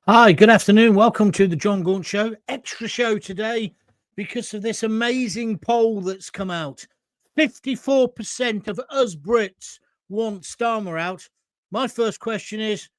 Hi, good afternoon. Welcome to the John Gaunt Show. Extra show today because of this amazing poll that's come out. 54% of us Brits want Starmer out. My first question is,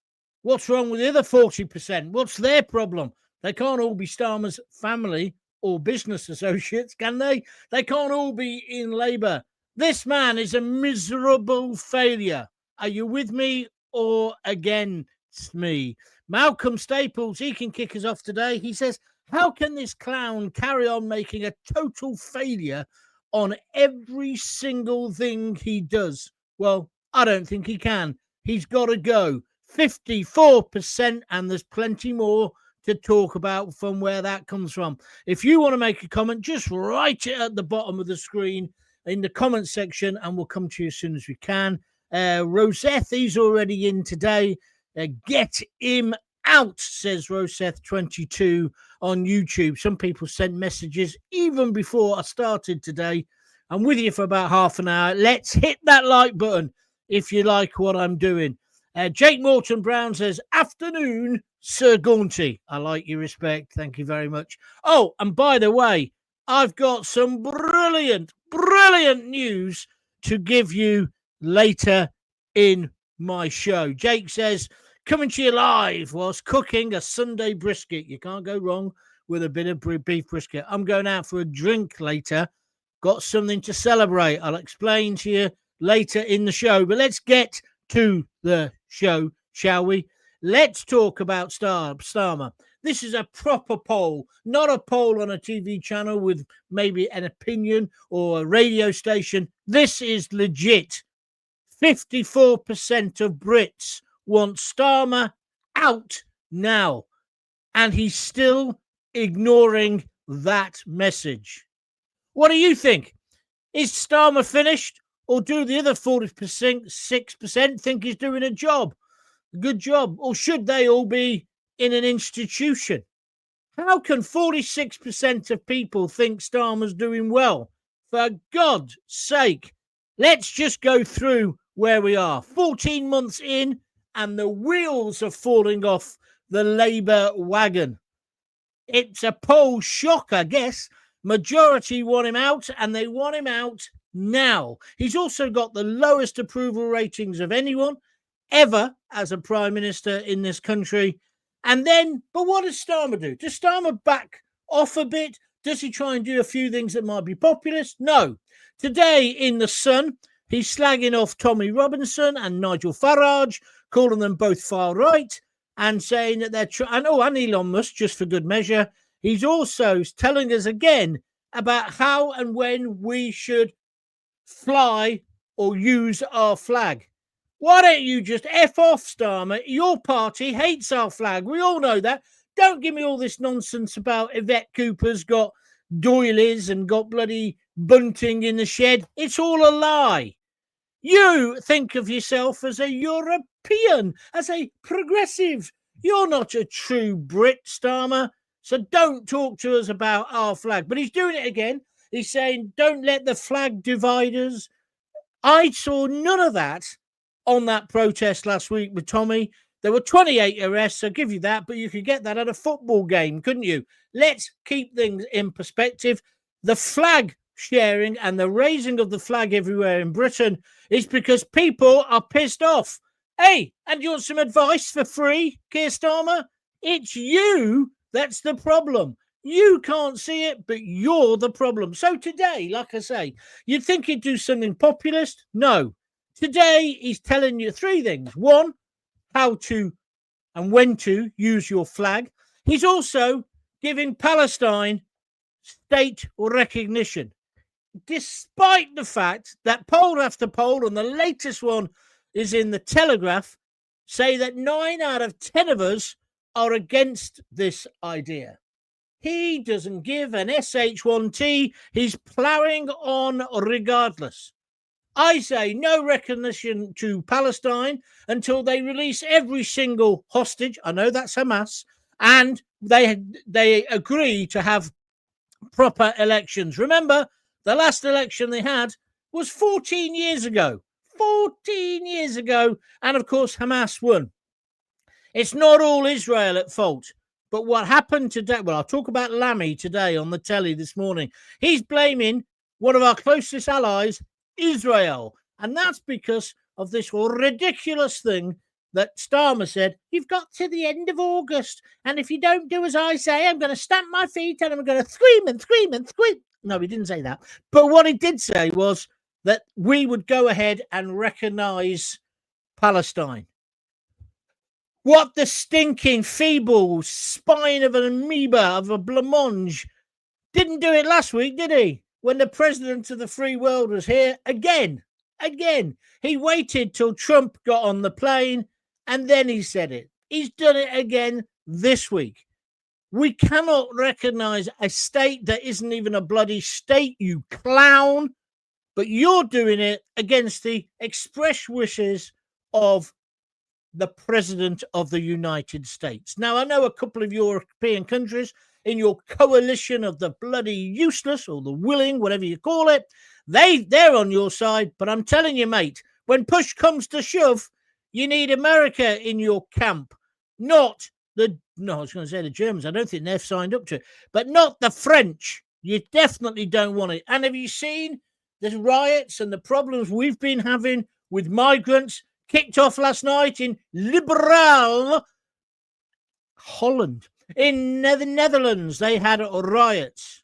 what's wrong with the other 40%? What's their problem? They can't all be Starmer's family or business associates, can they? They can't all be in Labour. This man is a miserable failure. Are you with me or against me? Malcolm Staples, he can kick us off today. He says, how can this clown carry on making a total failure on every single thing he does? Well, I don't think he can. He's got to go. 54%, and there's plenty more to talk about from where that comes from. If you want to make a comment, just write it at the bottom of the screen in the comment section, and we'll come to you as soon as we can. Roseth, he's already in today. Get him out, says Roseth22 on YouTube. Some people sent messages even before I started today. I'm with you for about half an hour. Let's hit that like button if you like what I'm doing. Jake Morton Brown says, afternoon, Sir Gaunty. I like your respect. Thank you very much. Oh, and by the way, I've got some brilliant news to give you later in my show. Jake says, coming to you live whilst cooking a Sunday brisket. You can't go wrong with a bit of beef brisket. I'm going out for a drink later. Got something to celebrate. I'll explain to you later in the show. But let's get to the show, shall we? Let's talk about Starmer. This is a proper poll, not a poll on a TV channel with maybe an opinion or a radio station. This is legit. 54% of Brits want Starmer out now, and he's still ignoring that message. What do you think? Is Starmer finished, or do the other 6% think he's doing a good job, or should they all be in an institution? How can 46% of people think Starmer's doing well? For God's sake, let's just go through where we are. 14 months in, and the wheels are falling off the Labour wagon. It's a poll shock, I guess. Majority want him out, and they want him out now. He's also got the lowest approval ratings of anyone ever as a prime minister in this country. And then, but what does Starmer do? Does Starmer back off a bit? Does he try and do a few things that might be populist? No. Today in The Sun, he's slagging off Tommy Robinson and Nigel Farage, calling them both far right, and saying that they're and Elon Musk, just for good measure. He's also telling us again about how and when we should fly or use our flag. Why don't you just F off, Starmer? Your party hates our flag. We all know that. Don't give me all this nonsense about Yvette Cooper's got doilies and got bloody bunting in the shed. It's all a lie. You think of yourself as a European, as a progressive. You're not a true Brit, Starmer. So don't talk to us about our flag. But he's doing it again. He's saying, don't let the flag divide us. I saw none of that on that protest last week with Tommy. There were 28 arrests, I'll give you that, but you could get that at a football game, couldn't you? Let's keep things in perspective. The flag sharing and the raising of the flag everywhere in Britain is because people are pissed off. Hey, and you want some advice for free, Keir Starmer? It's you that's the problem. You can't see it, but you're the problem. So today, like I say, you'd think he'd do something populist. No. Today, he's telling you three things. One, how to and when to use your flag. He's also giving Palestine state recognition, despite the fact that poll after poll, and the latest one is in the Telegraph, say that 9 out of 10 of us are against this idea. He doesn't give an SH1T. He's ploughing on regardless. I say no recognition to Palestine until they release every single hostage. I know that's Hamas. And they agree to have proper elections. Remember, the last election they had was 14 years ago. 14 years ago. And of course, Hamas won. It's not all Israel at fault. But what happened today, well, I'll talk about Lammy today on the telly this morning. He's blaming one of our closest allies, Israel. And that's because of this ridiculous thing that Starmer said, you've got to the end of August. And if you don't do as I say, I'm going to stamp my feet and I'm going to scream and scream and scream. No, he didn't say that. But what he did say was that we would go ahead and recognize Palestine. What the stinking, feeble spine of an amoeba, of a blancmange, didn't do it last week, did he? When the president of the free world was here again. He waited till Trump got on the plane and then he said it. He's done it again this week. We cannot recognize a state that isn't even a bloody state, you clown. But you're doing it against the express wishes of the president of the United States. Now, I know a couple of European countries in your coalition of the bloody useless or the willing, whatever you call it, they're on your side. But I'm telling you, mate, when push comes to shove, you need America in your camp, not I was going to say the Germans. I don't think they've signed up to it, but not the French. You definitely don't want it. And have you seen the riots and the problems we've been having with migrants? Kicked off last night in Liberal, Holland. In the Netherlands, they had riots.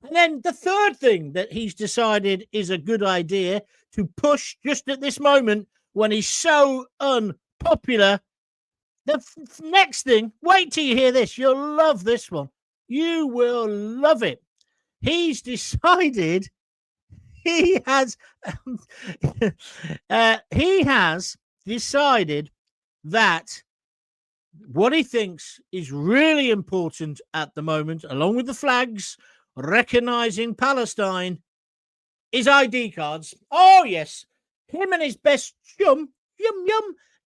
And then the third thing that he's decided is a good idea to push just at this moment when he's so unpopular. The next thing, wait till you hear this. You'll love this one. You will love it. He's decided he has decided that what he thinks is really important at the moment, along with the flags recognizing Palestine, is ID cards. Oh, yes. Him and his best chum,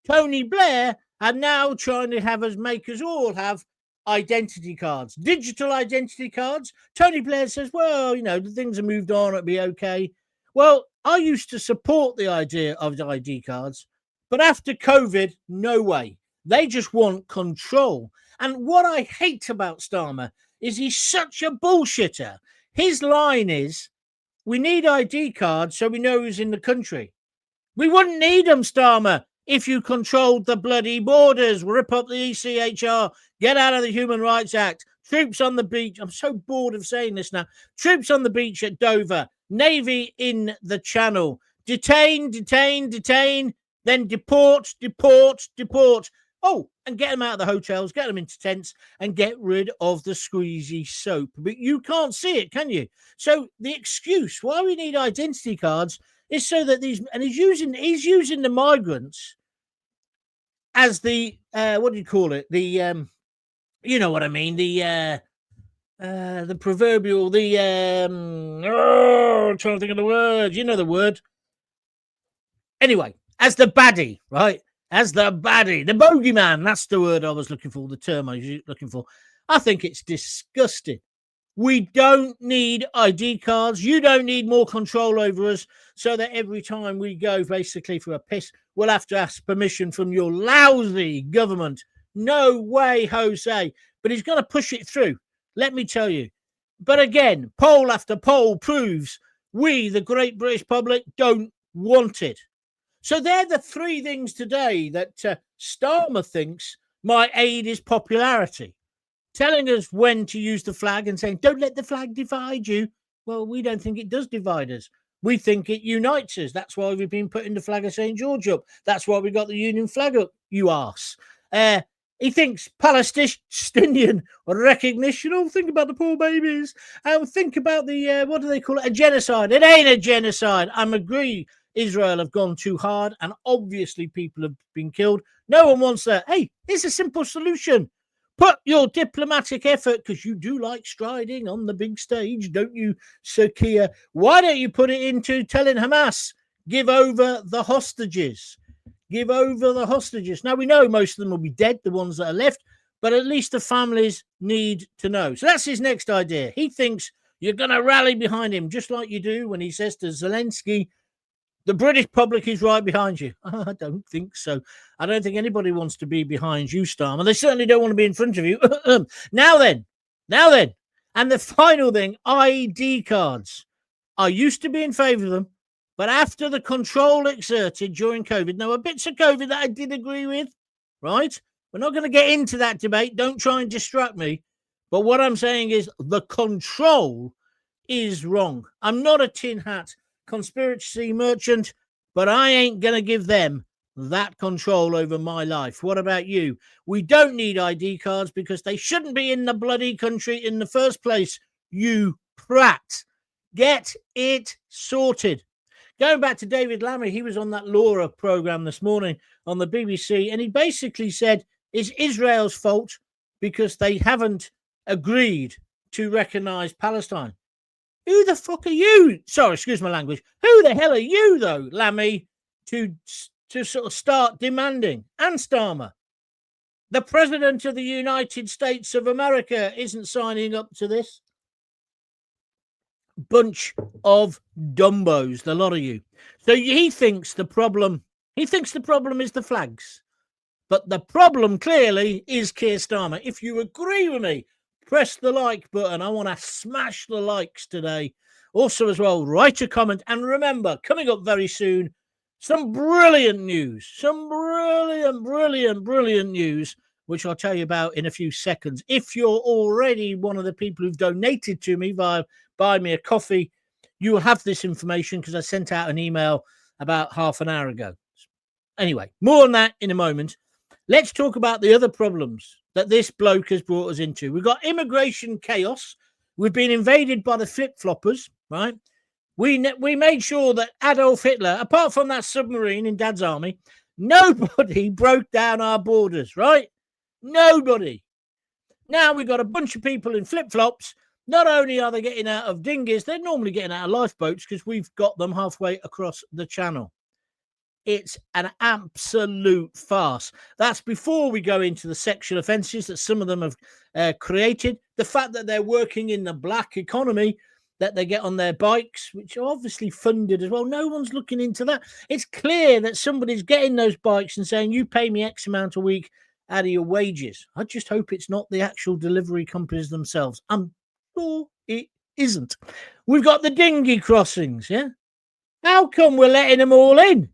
Tony Blair, are now trying to make us all have identity cards, digital identity cards. Tony Blair says, well, the things have moved on, it'll be okay. Well, I used to support the idea of the ID cards, but after COVID, no way. They just want control. And what I hate about Starmer is he's such a bullshitter. His line is, we need ID cards so we know who's in the country. We wouldn't need them, Starmer, if you controlled the bloody borders, rip up the ECHR, get out of the Human Rights Act, troops on the beach. I'm so bored of saying this now. Troops on the beach at Dover, Navy in the Channel, detain, then deport. Oh, and get them out of the hotels, get them into tents, and get rid of the squeezy soap. But you can't see it, can you? So the excuse why we need identity cards is so that he's using the migrants as the what do you call it? The you know what I mean? The proverbial I'm trying to think of the word. You know the word. Anyway, as the baddie, right? As the baddie, the bogeyman. That's the word I was looking for. The term I was looking for. I think it's disgusting. We don't need ID cards. You don't need more control over us so that every time we go basically for a piss, we'll have to ask permission from your lousy government. No way, Jose. But he's going to push it through. Let me tell you. But again, poll after poll proves we, the great British public, don't want it. So they're the three things today that Starmer thinks might aid his popularity. Telling us when to use the flag and saying, don't let the flag divide you. Well, we don't think it does divide us. We think it unites us. That's why we've been putting the flag of St. George up. That's why we got the Union flag up, you arse. He thinks Palestinian recognition. Oh, think about the poor babies. Think about the, what do they call it? A genocide. It ain't a genocide. I agree. Israel have gone too hard and obviously people have been killed. No one wants that. Hey, here's a simple solution. Put your diplomatic effort, because you do like striding on the big stage, don't you, Sir Keir? Why don't you put it into telling Hamas, give over the hostages? Give over the hostages. Now, we know most of them will be dead, the ones that are left, but at least the families need to know. So that's his next idea. He thinks you're going to rally behind him, just like you do when he says to Zelensky, The British public is right behind you. I don't think so. I don't think anybody wants to be behind you, Starmer. They certainly don't want to be in front of you. Now then. And the final thing, ID cards. I used to be in favour of them, but after the control exerted during COVID, there were bits of COVID that I did agree with, right? We're not going to get into that debate. Don't try and distract me. But what I'm saying is the control is wrong. I'm not a tin hat conspiracy merchant, but I ain't going to give them that control over my life. What about you? We don't need ID cards because they shouldn't be in the bloody country in the first place, you prat. Get it sorted. Going back to David Lammy, he was on that Laura program this morning on the BBC, and he basically said it's Israel's fault because they haven't agreed to recognize Palestine. Who the fuck are you? Sorry, excuse my language. Who the hell are you, though, Lammy, to sort of start demanding? And Starmer, the President of the United States of America isn't signing up to this. Bunch of dumbos, the lot of you. So he thinks the problem is the flags. But the problem clearly is Keir Starmer. If you agree with me, press the like button. I want to smash the likes today. Also, as well, write a comment. And remember, coming up very soon, some brilliant news. Some brilliant news, which I'll tell you about in a few seconds. If you're already one of the people who've donated to me via Buy Me a Coffee, you will have this information because I sent out an email about half an hour ago. Anyway, more on that in a moment. Let's talk about the other problems that this bloke has brought us into. We've got immigration chaos. We've been invaded by the flip-floppers, right? We made sure that Adolf Hitler, apart from that submarine in Dad's army, nobody broke down our borders, right? Nobody. Now we've got a bunch of people in flip-flops. Not only are they getting out of dinghies, they're normally getting out of lifeboats because we've got them halfway across the channel. It's an absolute farce. That's before we go into the sexual offences that some of them have created. The fact that they're working in the black economy, that they get on their bikes, which are obviously funded as well. No one's looking into that. It's clear that somebody's getting those bikes and saying, you pay me X amount a week out of your wages. I just hope it's not the actual delivery companies themselves. I'm sure it isn't. We've got the dinghy crossings, yeah? How come we're letting them all in?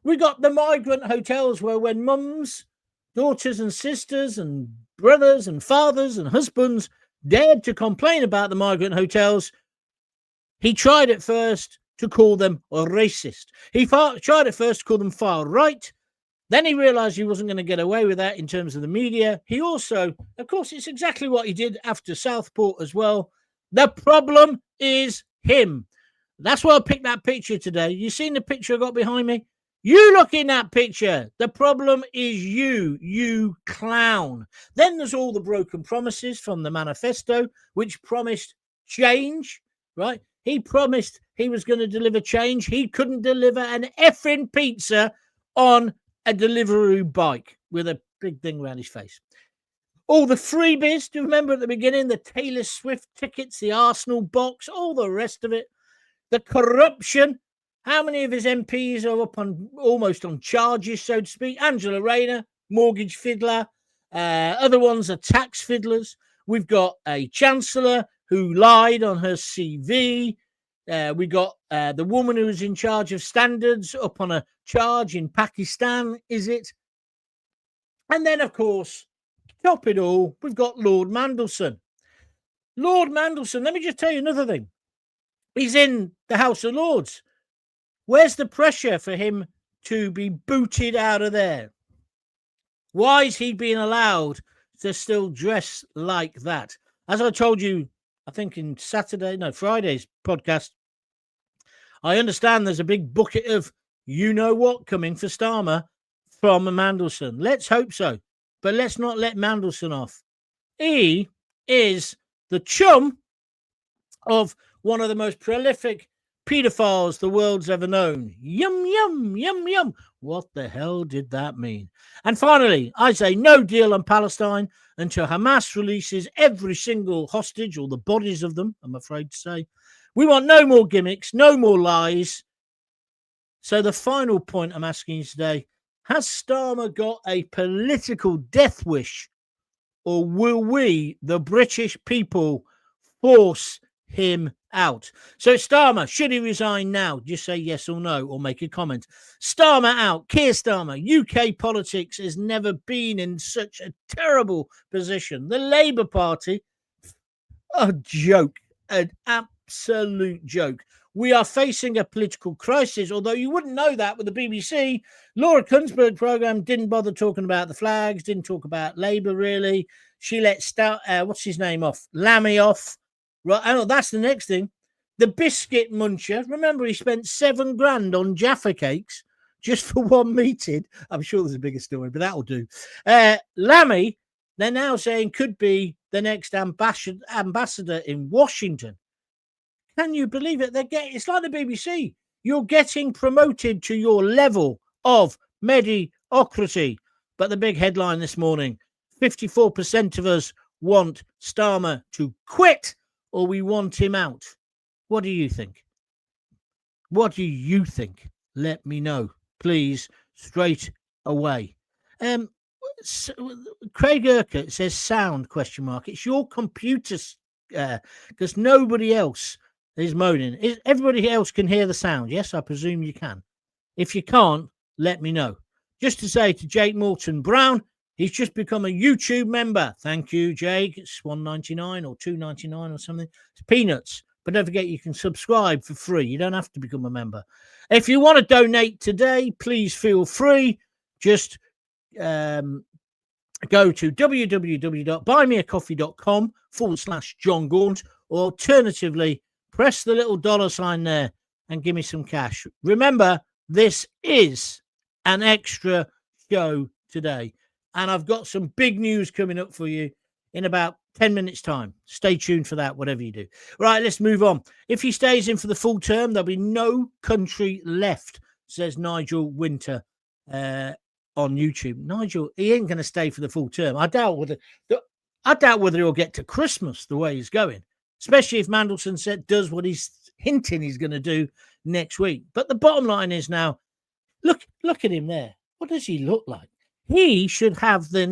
We got the migrant hotels where when mums, daughters and sisters and brothers and fathers and husbands dared to complain about the migrant hotels, he tried at first to call them racist. He tried at first to call them far right. Then he realized he wasn't going to get away with that in terms of the media. He also, of course, it's exactly what he did after Southport as well. The problem is him. That's why I picked that picture today. You seen the picture I got behind me? You look in that picture. The problem is you clown. Then there's all the broken promises from the manifesto, which promised change, right? He promised he was going to deliver change. He couldn't deliver an effing pizza on a Deliveroo bike with a big thing around his face. All the freebies, do you remember at the beginning? The Taylor Swift tickets, the Arsenal box, all the rest of it. The corruption. How many of his MPs are up on almost on charges, so to speak? Angela Rayner, mortgage fiddler. Other ones are tax fiddlers. We've got a chancellor who lied on her CV. We got the woman who was in charge of standards up on a charge in Pakistan, is it? And then, of course, top it all, we've got Lord Mandelson. Lord Mandelson, let me just tell you another thing. He's in the House of Lords. Where's the pressure for him to be booted out of there? Why is he being allowed to still dress like that? As I told you, I think in Friday's podcast, I understand there's a big bucket of you-know-what coming for Starmer from Mandelson. Let's hope so. But let's not let Mandelson off. He is the chum of one of the most prolific pedophiles the world's ever known. Yum, yum, yum, yum. What the hell did that mean? And finally, I say no deal on Palestine until Hamas releases every single hostage, or the bodies of them, I'm afraid to say. We want no more gimmicks, no more lies. So the final point I'm asking you today, has Starmer got a political death wish, or will we, the British people, force him out? So Starmer, should he resign now? Just say yes or no, or make a comment. Starmer out. Keir Starmer. UK politics has never been in such a terrible position. The Labour Party, a joke, an absolute joke. We are facing a political crisis, although you wouldn't know that with the BBC. Laura Kunsberg programme didn't bother talking about the flags, didn't talk about Labour really. She let what's his name off? Lammy off. Right, oh, that's the next thing. The biscuit muncher. Remember, he spent $7,000 on Jaffa cakes just for one meeting. I'm sure there's a bigger story, but that'll do. Lammy, they're now saying could be the next ambassador in Washington. Can you believe it? It's like the BBC. You're getting promoted to your level of mediocrity. But the big headline this morning, 54% of us want Starmer to quit, or we want him out. What do you think? What do you think? Let me know, please, straight away. Craig Urquhart says sound ? It's your computer, because nobody else is moaning. Everybody else can hear the sound. Yes, I presume you can. If you can't, let me know. Just to say to Jake Morton Brown, he's just become a YouTube member. Thank you, Jake. It's $1.99 or $2.99 or something. It's peanuts. But don't forget, you can subscribe for free. You don't have to become a member. If you want to donate today, please feel free. Just go to www.buymeacoffee.com/John Gaunt, or alternatively, press the little $sign there and give me some cash. Remember, this is an extra show today, and I've got some big news coming up for you in about 10 minutes' time. Stay tuned for that, whatever you do. Right, let's move on. If he stays in for the full term, there'll be no country left, says Nigel Winter on YouTube. Nigel, he ain't going to stay for the full term. I doubt whether he'll get to Christmas the way he's going, especially if Mandelson does what he's hinting he's going to do next week. But the bottom line is now, look at him there. What does he look like? He should have the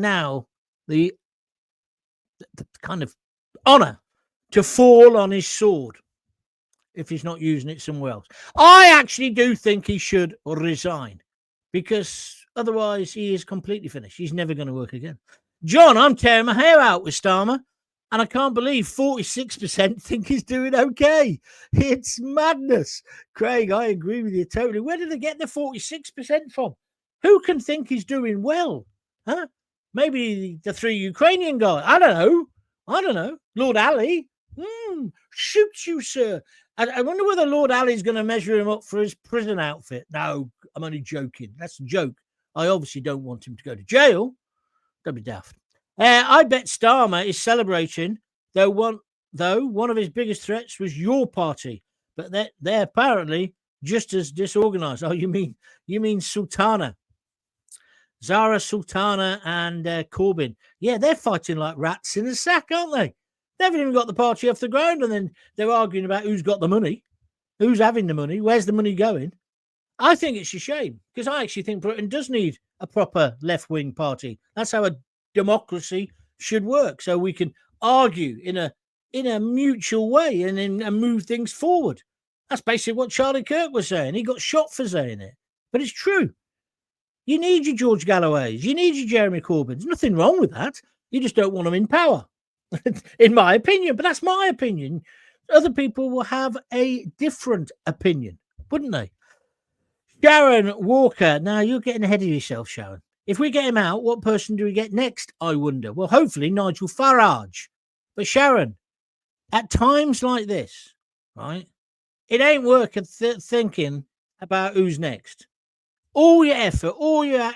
kind of honour to fall on his sword if he's not using it somewhere else. I actually do think he should resign, because otherwise he is completely finished. He's never going to work again. John, I'm tearing my hair out with Starmer, and I can't believe 46% think he's doing okay. It's madness. Craig, I agree with you totally. Where did they get the 46% from? Who can think he's doing well? Huh? Maybe the 3 Ukrainian guys. I don't know. Lord Ali. Shoot you, sir. I wonder whether Lord Ali's going to measure him up for his prison outfit. No, I'm only joking. That's a joke. I obviously don't want him to go to jail. That'd be daft. I bet Starmer is celebrating, though one of his biggest threats was your party. But they're apparently just as disorganized. Oh, you mean Sultana. Zara, Sultana, and Corbyn. Yeah, they're fighting like rats in a sack, aren't they? They haven't even got the party off the ground, and then they're arguing about who's got the money, who's having the money, where's the money going. I think it's a shame, because I actually think Britain does need a proper left-wing party. That's how a democracy should work, so we can argue in a mutual way and move things forward. That's basically what Charlie Kirk was saying. He got shot for saying it, but it's true. You need your George Galloways. You need your Jeremy Corbyns. Nothing wrong with that. You just don't want them in power, in my opinion. But that's my opinion. Other people will have a different opinion, wouldn't they? Sharon Walker. Now, you're getting ahead of yourself, Sharon. If we get him out, what person do we get next, I wonder? Well, hopefully Nigel Farage. But Sharon, at times like this, right, it ain't worth thinking about who's next. All your effort, all your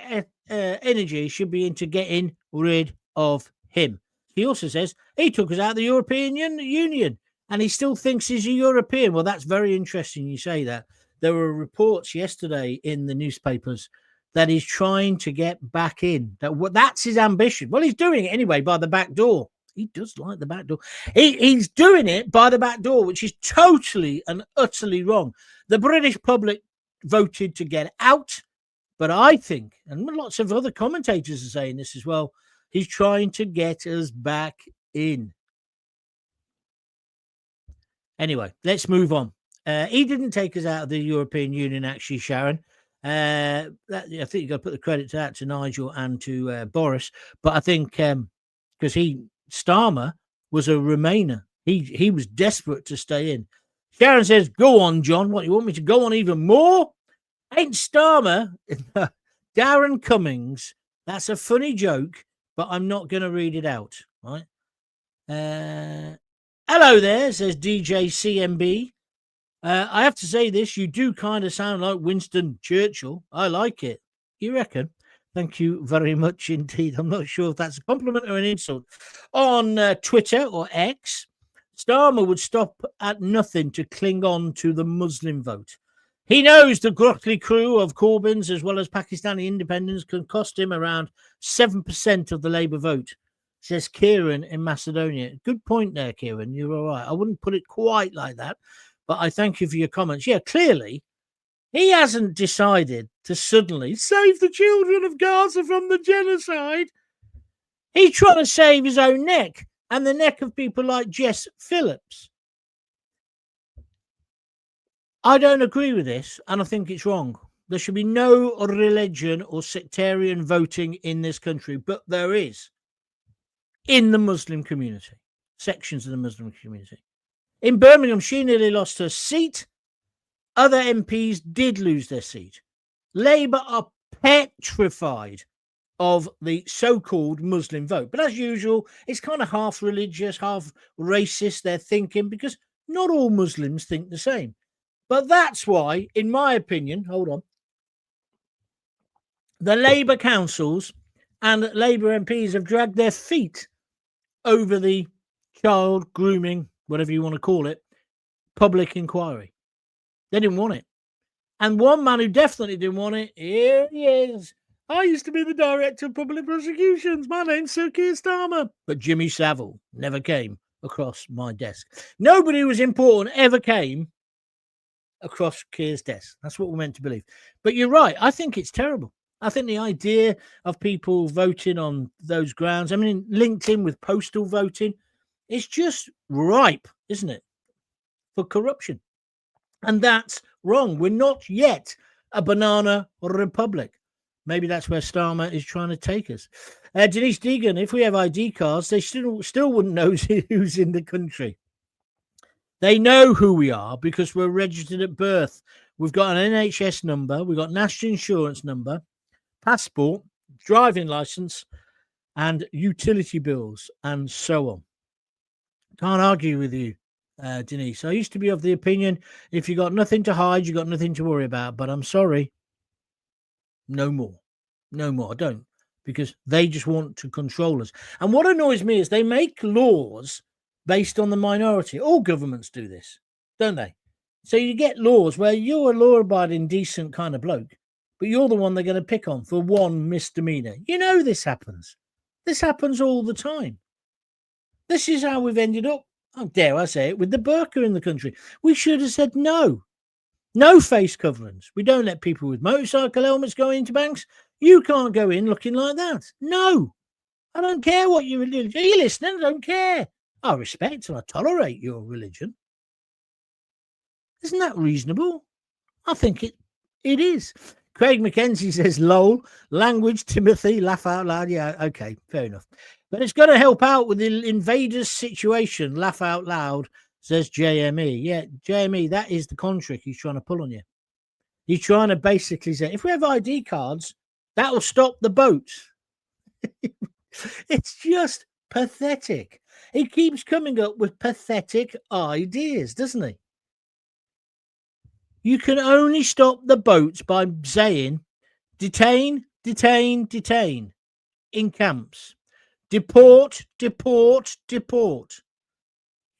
energy should be into getting rid of him. He also says he took us out of the European Union and he still thinks he's a European. Well, that's very interesting you say that. There were reports yesterday in the newspapers that he's trying to get back in. That's his ambition. Well, he's doing it anyway by the back door. He does like the back door. He's doing it by the back door, which is totally and utterly wrong. The British public voted to get out. But I think, and lots of other commentators are saying this as well, he's trying to get us back in. Anyway, let's move on. He didn't take us out of the European Union, actually, Sharon. I think you've got to put the credit to that to Nigel and to Boris. But I think because Starmer was a Remainer. He was desperate to stay in. Sharon says, go on, John. What, you want me to go on even more? Ain't Starmer Darren Cummings? That's a funny joke, but I'm not going to read it out. Right? Hello there, says DJ CMB. I have to say this, you do kind of sound like Winston Churchill. I like it. You reckon? Thank you very much indeed. I'm not sure if that's a compliment or an insult. On Twitter or X, Starmer would stop at nothing to cling on to the Muslim vote. He knows the Grockley crew of Corbyns as well as Pakistani independents can cost him around 7% of the Labour vote, says Kieran in Macedonia. Good point there, Kieran. You're all right. I wouldn't put it quite like that, but I thank you for your comments. Yeah, clearly, he hasn't decided to suddenly save the children of Gaza from the genocide. He's trying to save his own neck and the neck of people like Jess Phillips. I don't agree with this, and I think it's wrong. There should be no religion or sectarian voting in this country, but there is in the Muslim community, sections of the Muslim community. In Birmingham, she nearly lost her seat. Other MPs did lose their seat. Labour are petrified of the so-called Muslim vote. But as usual, it's kind of half religious, half racist, they're thinking, because not all Muslims think the same. But that's why, in my opinion, hold on, the Labour councils and Labour MPs have dragged their feet over the child grooming, whatever you want to call it, public inquiry. They didn't want it. And one man who definitely didn't want it, here he is. I used to be the director of public prosecutions. My name's Sir Keir Starmer. But Jimmy Savile never came across my desk. Nobody who was important ever came across Keir's desk. That's what we're meant to believe. But you're right. I think it's terrible. I think the idea of people voting on those grounds, I mean, linked in with postal voting, it's just ripe, isn't it, for corruption? And that's wrong. We're not yet a banana republic. Maybe that's where Starmer is trying to take us. Denise Deegan, if we have ID cards, they still wouldn't know who's in the country. They know who we are because we're registered at birth. We've got an NHS number. We've got national insurance number, passport, driving license, and utility bills, and so on. Can't argue with you, Denise. I used to be of the opinion if you got nothing to hide, you got nothing to worry about. But I'm sorry. No more. No more. I don't. Because they just want to control us. And what annoys me is they make laws based on the minority. All governments do this, don't they? So you get laws where you're a law-abiding, decent kind of bloke, but you're the one they're going to pick on for one misdemeanor. You know this happens. This happens all the time. This is how we've ended up, how dare I say it, with the burqa in the country. We should have said no. No face coverings. We don't let people with motorcycle helmets go into banks. You can't go in looking like that. No. I don't care what your religion. Are you listening? I don't care. I respect and I tolerate your religion. Isn't that reasonable? I think it is. Craig McKenzie says, lol, language, Timothy, laugh out loud. Yeah, okay, fair enough. But it's going to help out with the invaders situation, laugh out loud, says JME. Yeah, JME, that is the con trick he's trying to pull on you. He's trying to basically say, if we have ID cards, that will stop the boats. It's just pathetic. He keeps coming up with pathetic ideas, doesn't he? You can only stop the boats by saying, detain, detain, detain in camps. Deport, deport, deport.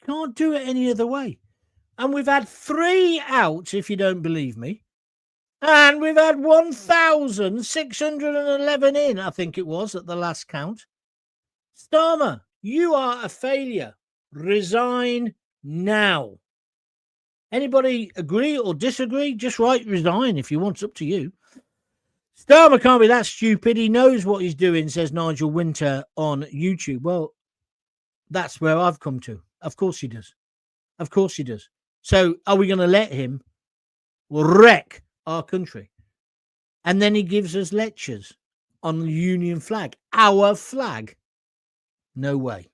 Can't do it any other way. And we've had 3 out, if you don't believe me. And we've had 1,611 in, I think it was, at the last count. Starmer, you are a failure. Resign now. Anybody agree or disagree? Just write resign if you want. It's up to you. Starmer can't be that stupid. He knows what he's doing, says Nigel Winter on YouTube. Well, that's where I've come to. Of course he does. Of course he does. So are we going to let him wreck our country? And then he gives us lectures on the Union flag. Our flag. No way.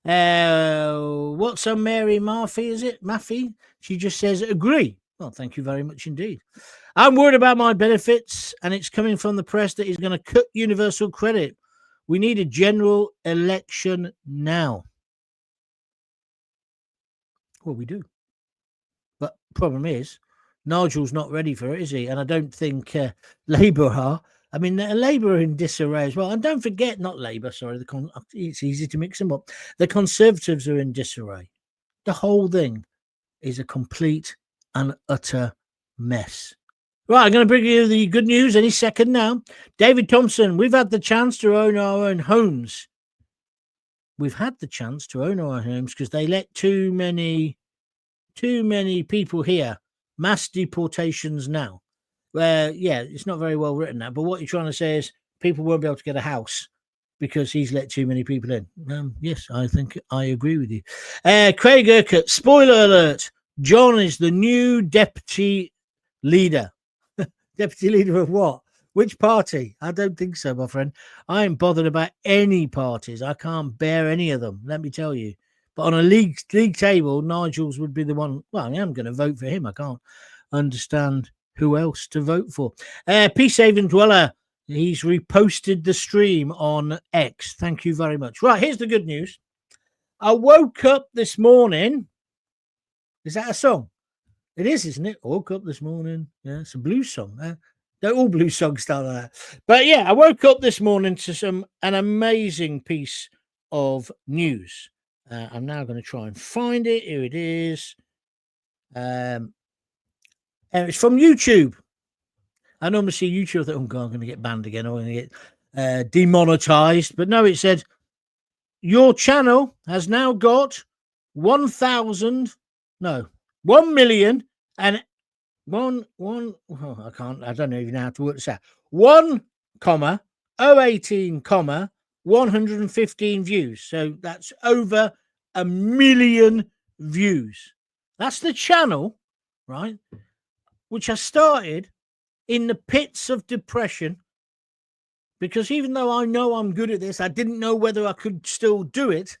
What's on Mary Murphy, is it? Maffey? She just says, agree. Well, thank you very much indeed. I'm worried about my benefits, and it's coming from the press that he's going to cut universal credit. We need a general election now. Well, we do. But problem is, Nigel's not ready for it, is he? And I don't think Labour are. I mean, Labour are in disarray as well. And don't forget, not Labour, sorry, it's easy to mix them up. The Conservatives are in disarray. The whole thing is a complete and utter mess. Right, I'm going to bring you the good news any second now. David Thompson, we've had the chance to own our own homes. We've had the chance to own our homes because they let too many people here. Mass deportations now. Where, yeah, it's not very well written now. But what you're trying to say is people won't be able to get a house because he's let too many people in. Yes, I think I agree with you. Craig Urquhart, spoiler alert. John is the new deputy leader. Deputy leader of what? Which party? I don't think so, my friend. I ain't bothered about any parties. I can't bear any of them, let me tell you. But on a league table, Nigel's would be the one. Well, I am going to vote for him. I can't understand who else to vote for. Peace Haven Dweller, he's reposted the stream on X. Thank you very much. Right, here's the good news. I woke up this morning. Is that a song? It is, isn't it? Woke up this morning. Yeah, it's a blues song. Don't all blues songs start like that. But yeah, I woke up this morning to an amazing piece of news. I'm now going to try and find it. Here it is. And it's from YouTube. I normally see YouTube. I thought, oh God, I'm going to get banned again. Or I'm going to get demonetized. But no, it said, your channel has now got 1 million and I don't even know how to work this out. 1,018, 115 views. So that's over 1 million views. That's the channel, right? Which I started in the pits of depression because even though I know I'm good at this, I didn't know whether I could still do it.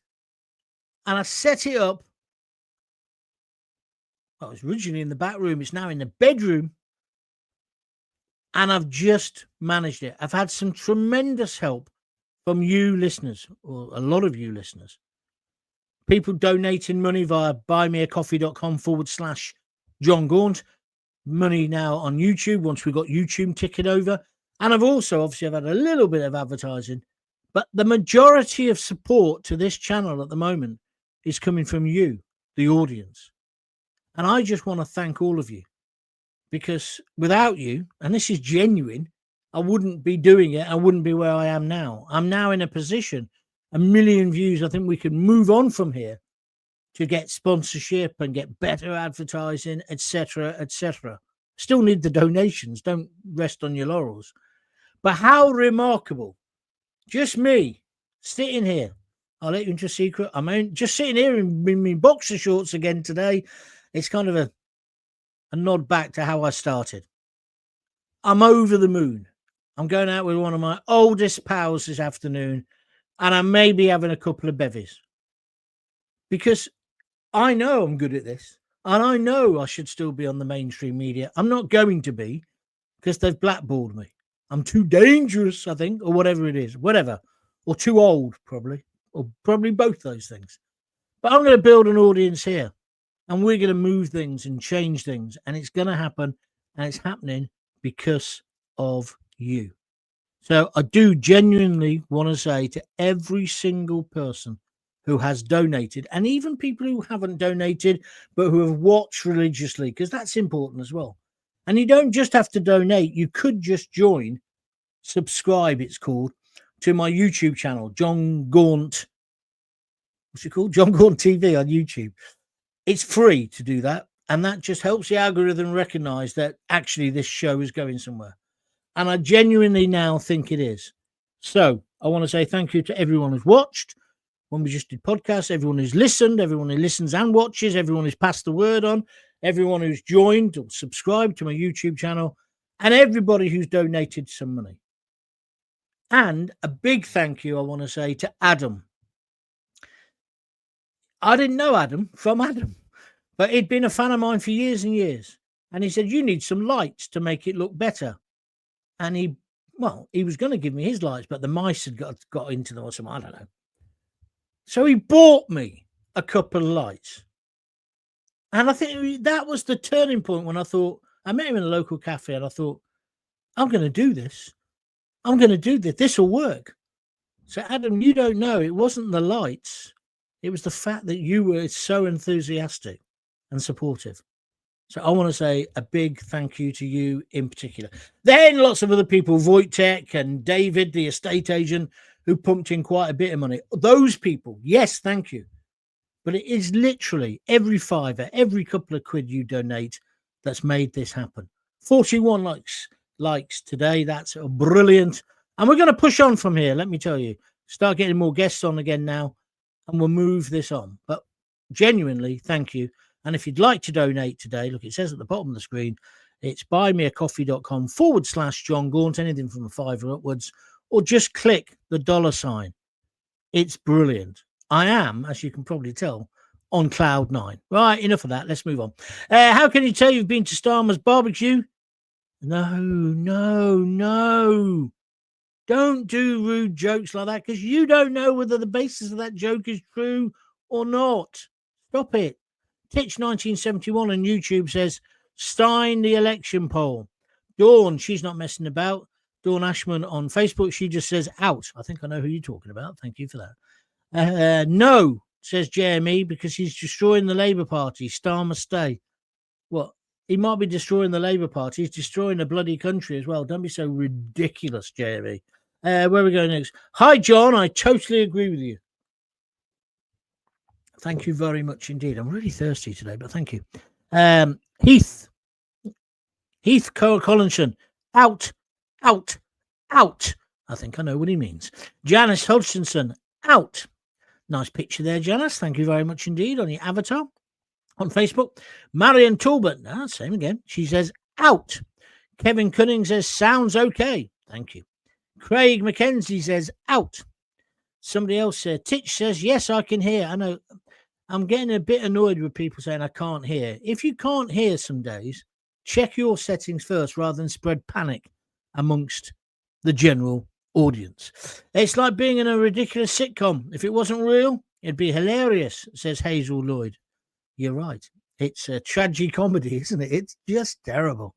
And I set it up. Well, it was originally in the back room. It's now in the bedroom. And I've just managed it. I've had some tremendous help from you listeners, or a lot of you listeners. People donating money via buymeacoffee.com/John Gaunt. Money now on YouTube once we got YouTube ticking over. And I've had a little bit of advertising. But the majority of support to this channel at the moment is coming from you, the audience. And I just want to thank all of you. Because without you, and this is genuine, I wouldn't be doing it. I wouldn't be where I am now. I'm now in a position, 1 million views. I think we can move on from here to get sponsorship and get better advertising, etc., etc. Still need the donations. Don't rest on your laurels. But how remarkable. Just me sitting here. I'll let you into a secret. I'm just sitting here in my boxer shorts again today. It's kind of a nod back to how I started. I'm over the moon. I'm going out with one of my oldest pals this afternoon, and I may be having a couple of bevies because I know I'm good at this, and I know I should still be on the mainstream media. I'm not going to be because they've blackballed me. I'm too dangerous, I think, or whatever it is, or too old, probably, or probably both those things. But I'm going to build an audience here. And we're going to move things and change things. And it's going to happen. And it's happening because of you. So I do genuinely want to say to every single person who has donated, and even people who haven't donated, but who have watched religiously, because that's important as well. And you don't just have to donate. You could just join, subscribe, it's called, to my YouTube channel, John Gaunt. What's it called? John Gaunt TV on YouTube. It's free to do that. And that just helps the algorithm recognize that actually this show is going somewhere. And I genuinely now think it is. So I want to say thank you to everyone who's watched when we just did podcasts, everyone who's listened, everyone who listens and watches, everyone who's passed the word on, everyone who's joined or subscribed to my YouTube channel, and everybody who's donated some money. And a big thank you I want to say to Adam. I didn't know Adam from Adam, but he'd been a fan of mine for years and years. And he said, you need some lights to make it look better. And he was going to give me his lights, but the mice had got into them or something. I don't know. So he bought me a couple of lights. And I think that was the turning point when I thought, I met him in a local cafe and I thought, I'm going to do this. I'm going to do this. This will work. So, Adam, you don't know, it wasn't the lights. It was the fact that you were so enthusiastic and supportive. So I want to say a big thank you to you in particular. Then lots of other people, Wojtek and David, the estate agent, who pumped in quite a bit of money. Those people, yes, thank you. But it is literally every fiver, every couple of quid you donate that's made this happen. 41 likes today. That's brilliant. And we're going to push on from here, let me tell you. Start getting more guests on again now, and we'll move this on. But genuinely, thank you. And if you'd like to donate today, look, it says at the bottom of the screen, it's buymeacoffee.com/John Gaunt, anything from a $5 upwards, or just click the $sign. It's brilliant. I am, as you can probably tell, on cloud 9. Right, enough of that. Let's move on. How can you tell you've been to Starmer's barbecue? No. Don't do rude jokes like that, because you don't know whether the basis of that joke is true or not. Stop it. Titch1971 on YouTube says, Stein the election poll. Dawn, she's not messing about. Dawn Ashman on Facebook, she just says, out. I think I know who you're talking about. Thank you for that. No, says Jeremy, because he's destroying the Labour Party. Starmer stay. What? He might be destroying the Labour Party. He's destroying the bloody country as well. Don't be so ridiculous, Jeremy. Where are we going next? Hi, John. I totally agree with you. Thank you very much indeed. I'm really thirsty today, but thank you. Heath Collinson. Out. I think I know what he means. Janice Hodgkinson. Out. Nice picture there, Janice. Thank you very much indeed on your avatar. On Facebook, Marion Talbot, same again. She says, out. Kevin Cunning says, sounds okay. Thank you. Craig McKenzie says, out. Somebody else said, Titch says, yes, I can hear. I know I'm getting a bit annoyed with people saying I can't hear. If you can't hear some days, check your settings first rather than spread panic amongst the general audience. It's like being in a ridiculous sitcom. If it wasn't real, it'd be hilarious, says Hazel Lloyd. You're right. It's a tragicomedy, isn't it? It's just terrible.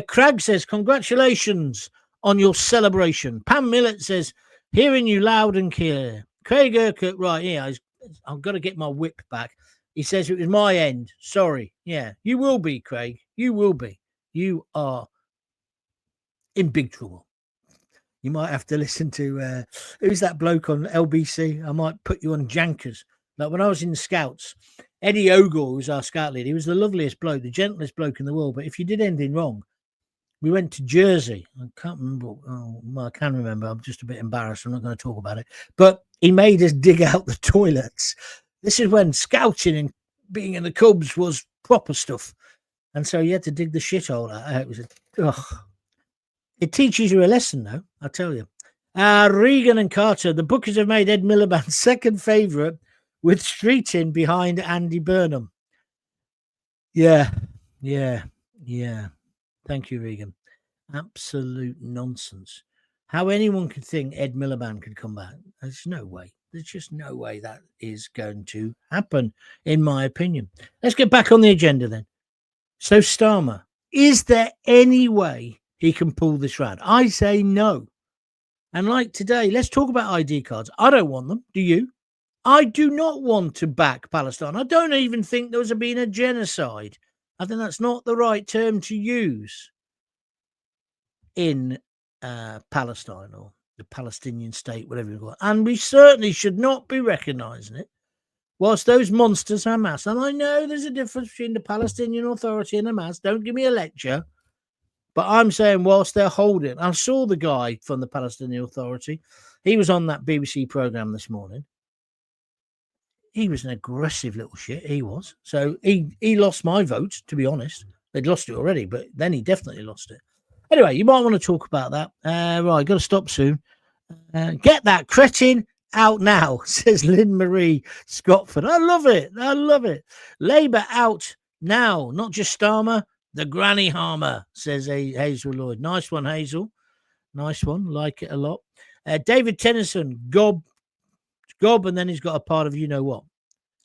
Craig says, congratulations on your celebration. Pam Millett says, hearing you loud and clear. Craig Urquhart, right, yeah, I've got to get my whip back. He says it was my end. Sorry. Yeah, you will be, Craig. You will be. You are in big trouble. You might have to listen to, who's that bloke on LBC? I might put you on Jankers. Like when I was in the Scouts, Eddie Ogle was our scout leader. He was the loveliest bloke, the gentlest bloke in the world. But if you did anything wrong, we went to Jersey. I can't remember. Oh, well, I can remember. I'm just a bit embarrassed. I'm not going to talk about it. But he made us dig out the toilets. This is when scouting and being in the Cubs was proper stuff. And so you had to dig the shithole out. It was it teaches you a lesson, though, I tell you. Regan and Carter, the bookers have made Ed Miliband's second favourite with Street in behind Andy Burnham. Yeah. Thank you, Regan. Absolute nonsense. How anyone could think Ed Miliband could come back. There's no way. There's just no way that is going to happen, in my opinion. Let's get back on the agenda then. So, Starmer, is there any way he can pull this round? I say no. And like today, let's talk about ID cards. I don't want them. Do you? I do not want to back Palestine. I don't even think there's been a genocide. I think that's not the right term to use in Palestine or the Palestinian state, whatever you call it. And we certainly should not be recognising it. whilst those monsters Hamas, and I know there's a difference between the Palestinian Authority and Hamas, don't give me a lecture, but I'm saying whilst they're holding, I saw the guy from the Palestinian Authority. He was on that BBC programme this morning. He was an aggressive little shit, he was. So he lost my vote, to be honest. They'd lost it already, but then he definitely lost it. Anyway, you might want to talk about that. Right, got to stop soon. Get that cretin out now, says Lynn Marie Scottford. I love it. I love it. Labour out now, not just Starmer, the granny harmer, says Hazel Lloyd. Nice one, Hazel. Nice one. Like it a lot. David Tennyson, gob, and then he's got a part of you know what.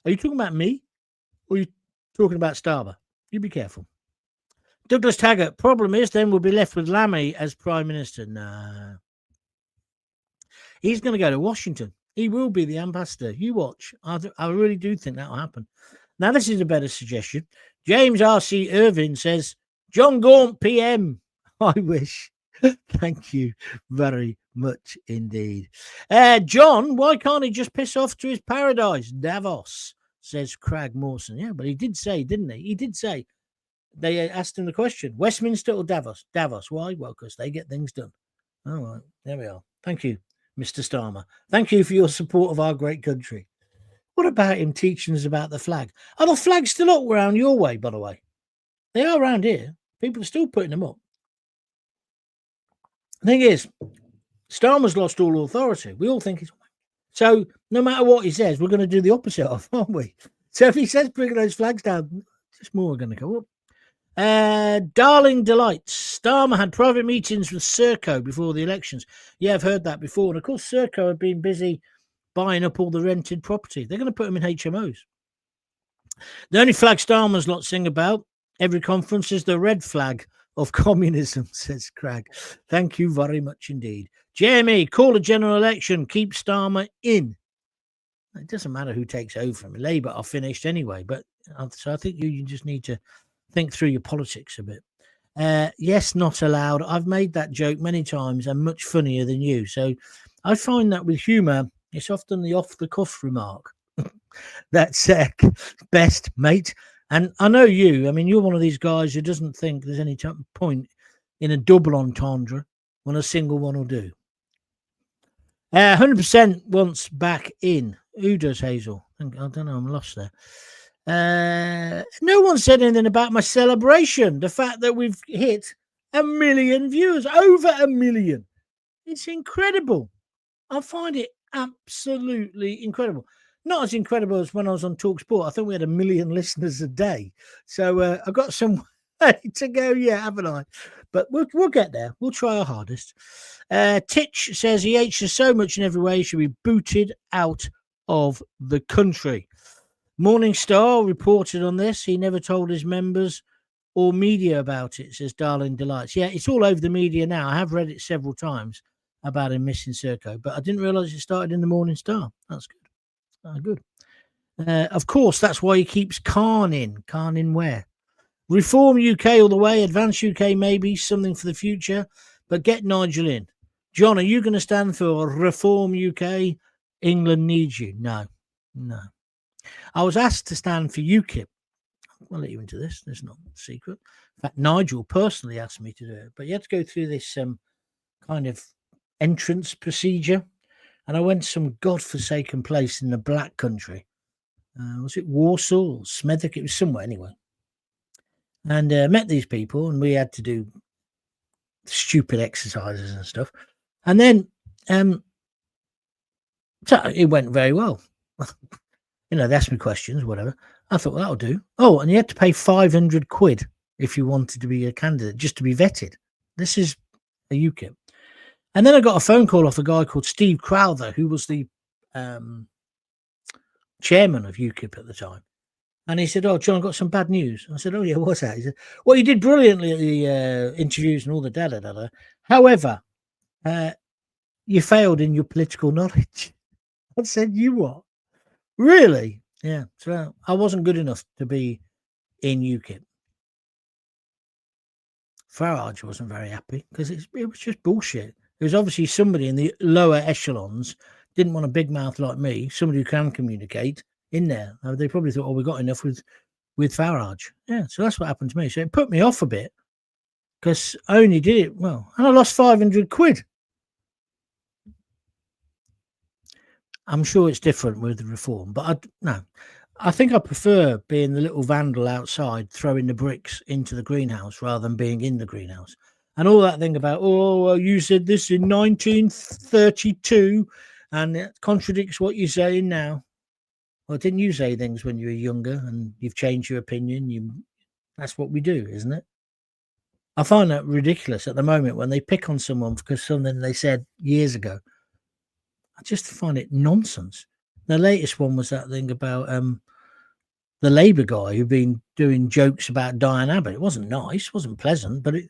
Are you talking about me? Or are you talking about Starmer? You be careful. Douglas Taggart, problem is then we'll be left with Lammy as Prime Minister. Nah. He's going to go to Washington. He will be the ambassador. You watch. I really do think that will happen. Now, this is a better suggestion. James R.C. Irvin says, John Gaunt PM. I wish. Thank you very much indeed. John, why can't he just piss off to his paradise? Davos, says Craig Mawson. Yeah, but he did say, didn't he? He did say. They asked him the question, Westminster or Davos? Davos. Why? Well, because they get things done. All right. There we are. Thank you, Mr. Starmer. Thank you for your support of our great country. What about him teaching us about the flag? Are the flags still up around your way, by the way? They are around here. People are still putting them up. The thing is, Starmer's lost all authority. We all think he's... So no matter what he says, we're going to do the opposite of, aren't we? So if he says bringing those flags down, just more are going to go up. Darling Delights. Starmer had private meetings with Serco before the elections. Yeah, I've heard that before. And of course, Serco had been busy buying up all the rented property. They're going to put them in HMOs. The only flag Starmer's lot sing about every conference is the red flag of communism, says Craig. Thank you very much indeed. Jeremy, call a general election. Keep Starmer in. It doesn't matter who takes over from him. Labour are finished anyway. But so I think you just need to think through your politics a bit. Yes, not allowed. I've made that joke many times and much funnier than you. So I find that with humour, it's often the off-the-cuff remark. That's best, mate. And I know you. I mean, you're one of these guys who doesn't think there's any point in a double entendre when a single one will do. 100% wants back in. Who does, Hazel? I don't know. I'm lost there. No one said anything about my celebration. The fact that we've hit 1 million viewers, over 1 million. It's incredible. I find it absolutely incredible. Not as incredible as when I was on TalkSport. I think we had 1 million listeners a day. So I've got some way to go, yeah, haven't I? But we'll get there. We'll try our hardest. Titch says he hates us so much in every way he should be booted out of the country. Morning Star reported on this. He never told his members or media about it, says Darling Delights. Yeah, it's all over the media now. I have read it several times about him missing Serco, but I didn't realise it started in the Morning Star. That's good. Good. Of course, that's why he keeps Khan in. Khan in where? Reform UK all the way. Advance UK maybe, something for the future. But get Nigel in. John, are you going to stand for Reform UK? England needs you. No. I was asked to stand for UKIP. I'll let you into this. It's not a secret. In fact, Nigel personally asked me to do it. But you had to go through this kind of entrance procedure. And I went to some godforsaken place in the Black Country. Was it Warsaw or Smethwick? It was somewhere anyway. And met these people, and we had to do stupid exercises and stuff. And then so it went very well. They asked me questions, whatever. I thought, well, that'll do. Oh, and you had to pay 500 quid if you wanted to be a candidate, just to be vetted. This is a UKIP. And then I got a phone call off a guy called Steve Crowther, who was the chairman of UKIP at the time. And he said, oh, John, I've got some bad news. I said, oh, yeah, what's that? He said, well, you did brilliantly at the interviews and all the da-da-da-da. However, you failed in your political knowledge. I said, you what? Really? Yeah. So I wasn't good enough to be in UKIP. Farage wasn't very happy because it was just bullshit. It was obviously somebody in the lower echelons didn't want a big mouth like me, somebody who can communicate, in there. They probably thought, oh, we got enough with Farage. Yeah, so that's what happened to me. So it put me off a bit because I only did it, well, and I lost 500 quid. I'm sure it's different with the reform, but I think I prefer being the little vandal outside throwing the bricks into the greenhouse rather than being in the greenhouse. And all that thing about, oh, well, you said this in 1932 and it contradicts what you're saying now. Well, didn't you say things when you were younger and you've changed your opinion? That's what we do, isn't it? I find that ridiculous at the moment when they pick on someone because something they said years ago. I just find it nonsense. The latest one was that thing about the Labour guy who'd been doing jokes about Diane Abbott. It wasn't nice, wasn't pleasant, but it's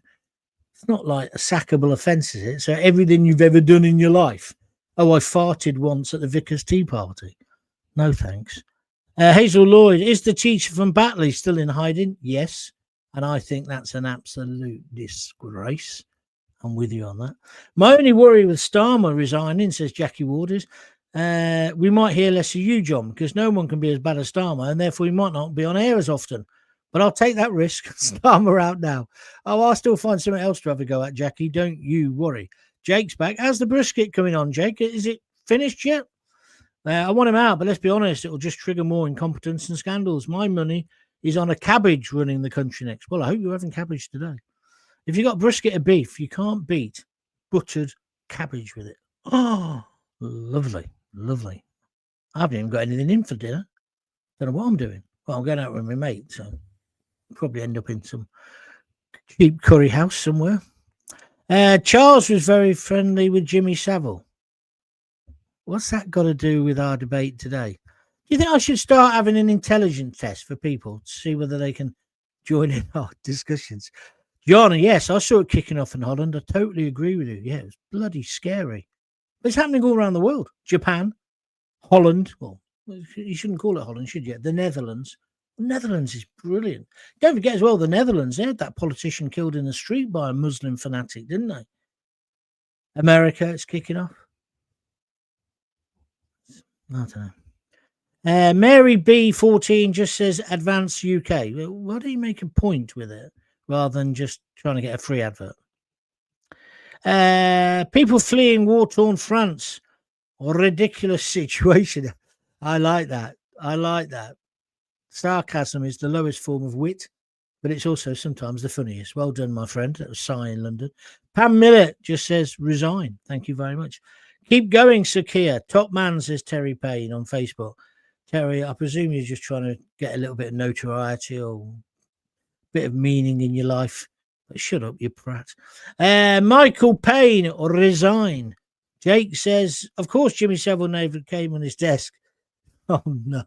not like a sackable offence, is it? So everything you've ever done in your life. Oh, I farted once at the Vicar's Tea Party. No thanks. Hazel Lloyd, is the teacher from Batley still in hiding? Yes. And I think that's an absolute disgrace. I'm with you on that. My only worry with Starmer resigning, says Jackie Waters, we might hear less of you, John, because no one can be as bad as Starmer, and therefore we might not be on air as often. But I'll take that risk. Starmer out now. Oh, I'll still find something else to have a go at, Jackie. Don't you worry. Jake's back. How's the brisket coming on, Jake? Is it finished yet? I want him out, but let's be honest, it'll just trigger more incompetence and scandals. My money is on a cabbage running the country next. Well, I hope you're having cabbage today. If you got brisket of beef, you can't beat buttered cabbage with it. Oh, lovely, lovely. I haven't even got anything in for dinner. Don't know what I'm doing. Well, I'm going out with my mate, so I'll probably end up in some cheap curry house somewhere. Charles was very friendly with Jimmy Savile. What's that got to do with our debate today? Do you think I should start having an intelligence test for people to see whether they can join in our discussions? John, yes, I saw it kicking off in Holland. I totally agree with you. Yeah, it was bloody scary. But it's happening all around the world. Japan, Holland. Well, you shouldn't call it Holland, should you? The Netherlands. The Netherlands is brilliant. Don't forget as well, the Netherlands, they had that politician killed in the street by a Muslim fanatic, didn't they? America, it's kicking off. I don't know. Mary B14 just says Advance UK. Why do you make a point with it rather than just trying to get a free advert? People fleeing war-torn France. Ridiculous situation. I like that. Sarcasm is the lowest form of wit, but it's also sometimes the funniest. Well done, my friend. That was Cy in London. Pam Millett just says resign. Thank you very much. Keep going, Sakia. Top man, says Terry Payne on Facebook. Terry, I presume you're just trying to get a little bit of notoriety or a bit of meaning in your life. But shut up, you prat. Michael Payne, or resign. Jake says, of course, Jimmy Savile never came on his desk. Oh, no.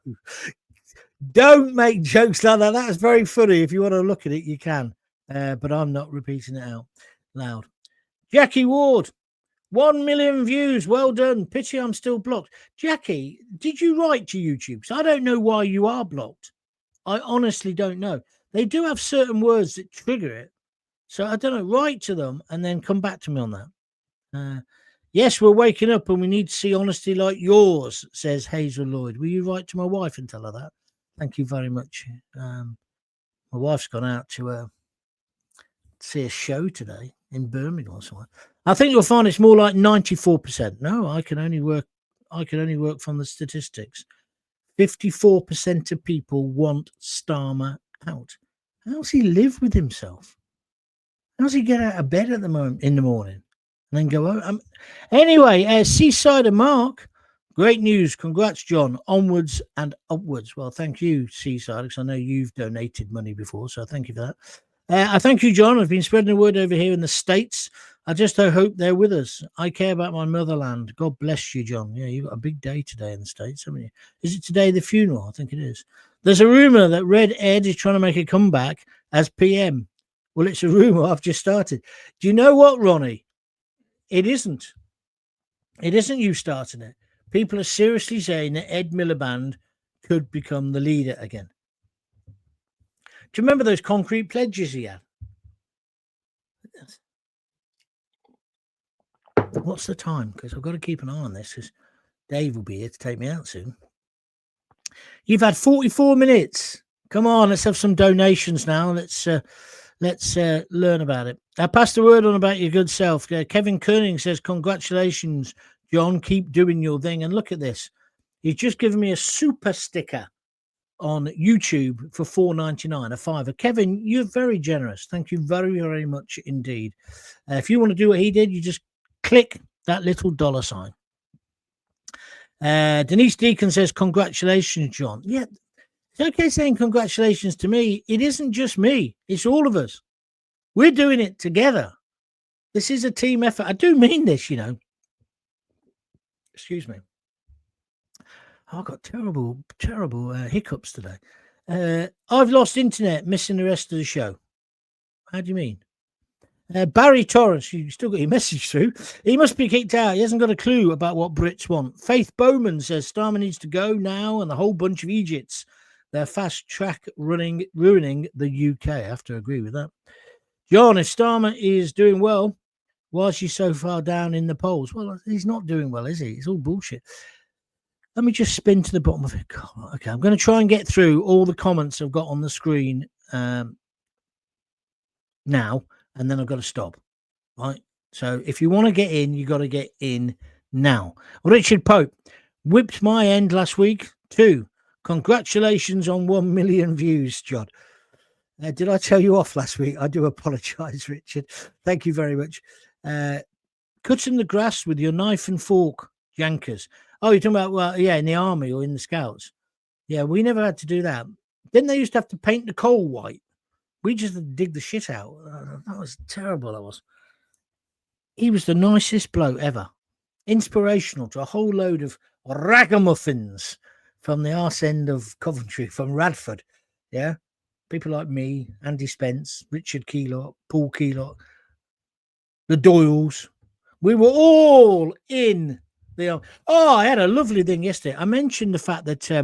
Don't make jokes like that. That's very funny. If you want to look at it, you can. But I'm not repeating it out loud. Jackie Ward, 1 million views. Well done. Pity I'm still blocked. Jackie, did you write to YouTube? So I don't know why you are blocked. I honestly don't know. They do have certain words that trigger it. So I don't know. Write to them and then come back to me on that. Yes, we're waking up and we need to see honesty like yours, says Hazel Lloyd. Will you write to my wife and tell her that? Thank you very much. My wife's gone out to see a show today in Birmingham or somewhere. I think you'll find it's more like 94%. No, I can only work from the statistics. 54% of people want Starmer out. How does he live with himself? How does he get out of bed in the morning and then go out? Anyway, Seaside and Mark, great news. Congrats, John. Onwards and upwards. Well, thank you, Seaside, because I know you've donated money before, so thank you for that. I thank you, John. I've been spreading the word over here in the States. I just hope they're with us. I care about my motherland. God bless you, John. Yeah, you've got a big day today in the States, haven't you? Is it today the funeral? I think it is. There's a rumour that Red Ed is trying to make a comeback as PM. Well, it's a rumour. I've just started. Do you know what, Ronnie? It isn't. It isn't you starting it. People are seriously saying that Ed Miliband could become the leader again. Do you remember those concrete pledges he had? What's the time? Because I've got to keep an eye on this because Dave will be here to take me out soon. You've had 44 minutes. Come on, let's have some donations now. Let's learn about it. I pass the word on about your good self. Kevin Koenig says, congratulations, John. Keep doing your thing. And look at this. He's just given me a super sticker on YouTube for $4.99, a $5. Kevin, you're very generous. Thank you very, very much indeed. If you want to do what he did, you just click that little dollar sign. Denise Deacon says, congratulations, John. Yeah, it's okay saying congratulations to me. It isn't just me. It's all of us. We're doing it together. This is a team effort. I do mean this, you know. Excuse me. I've got terrible hiccups today. I've lost internet, missing the rest of the show. How do you mean? Barry Torrance, you still got your message through. He must be kicked out. He hasn't got a clue about what Brits want. Faith Bowman says Starmer needs to go now, and the whole bunch of Egypts. They're fast track ruining the UK. I have to agree with that. John, if Starmer is doing well, why is he so far down in the polls? Well, he's not doing well, is he? It's all bullshit. Let me just spin to the bottom of it. God, okay, I'm going to try and get through all the comments I've got on the screen now, and then I've got to stop. Right? So if you want to get in, you got to get in now. Richard Pope, whipped my end last week too. Congratulations on 1 million views, John. Did I tell you off last week? I do apologise, Richard. Thank you very much. Cutting the grass with your knife and fork, Yankers. Oh, you're talking about, well, yeah, in the army or in the scouts. Yeah, we never had to do that. Then they used to have to paint the coal white. We just had to dig the shit out. That was terrible, that was. He was the nicest bloke ever. Inspirational to a whole load of ragamuffins from the arse end of Coventry, from Radford. Yeah? People like me, Andy Spence, Richard Keylott, Paul Keylott, the Doyles. We were all in the... Oh, I had a lovely thing yesterday. I mentioned the fact that... I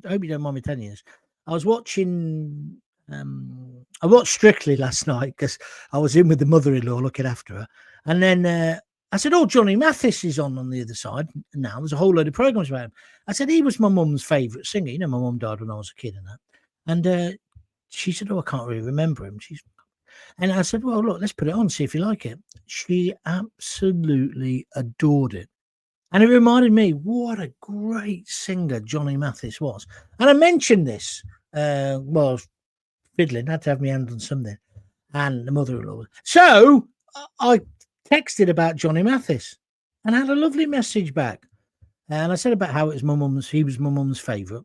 hope you don't mind me telling you this. I was watching... I watched Strictly last night because I was in with the mother-in-law looking after her. And then I said, oh, Johnny Mathis is on the other side now. There's a whole load of programs about him. I said, he was my mum's favourite singer. You know, my mum died when I was a kid and that. And she said, oh, I can't really remember him. And I said, well, look, let's put it on, see if you like it. She absolutely adored it. And it reminded me what a great singer Johnny Mathis was. And I mentioned this, well, fiddling, had to have my hand on something, and the mother-in-law. So I texted about Johnny Mathis and had a lovely message back. And I said about how it was he was my mum's favourite.